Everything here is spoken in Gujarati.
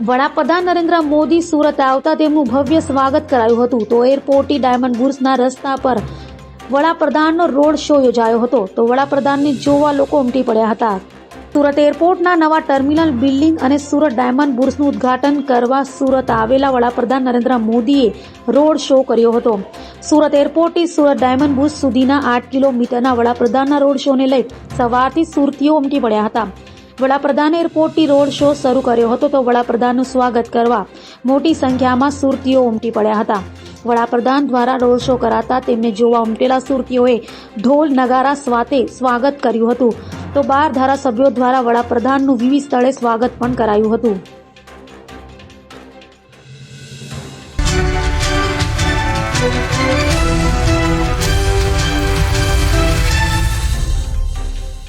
વડાપ્રધાન નરેન્દ્ર મોદી સુરત આવતા તેમનું ભવ્ય સ્વાગત કરાયું હતું. તો એરપોર્ટથી ડાયમંડ બુર્સના રસ્તા પર વડાપ્રધાનનો રોડ શો યોજાયો હતો. તો વડાપ્રધાનને જોવા લોકો ઉમટી પડ્યા હતા. સુરત એરપોર્ટના નવા ટર્મિનલ બિલ્ડિંગ અને સુરત ડાયમંડ બુર્સનું ઉદ્ઘાટન કરવા સુરત આવેલા વડાપ્રધાન નરેન્દ્ર મોદીએ રોડ શો કર્યો હતો. સુરત એરપોર્ટથી સુરત ડાયમંડ બુર્સ સુધીના 8 કિલોમીટરના વડાપ્રધાનના રોડ શોને લઈ સવારથી સુરતીઓ ઉમટી પડ્યા હતા. વડાપ્રધાને એરપોર્ટથી રોડ શો શરૂ કર્યો હતો. તો વડાપ્રધાનનું સ્વાગત કરવા મોટી સંખ્યામાં સુરતીઓ ઉમટી પડ્યા હતા. વડાપ્રધાન દ્વારા રોડ શો કરાતા તેમને જોવા ઉમટેલા સુરતીઓએ ઢોલ નગારા સાથે સ્વાગત કર્યું હતું. તો 12 ધારાસભ્યો દ્વારા વડાપ્રધાનનું વિવિધ સ્થળે સ્વાગત પણ કરાયું હતું.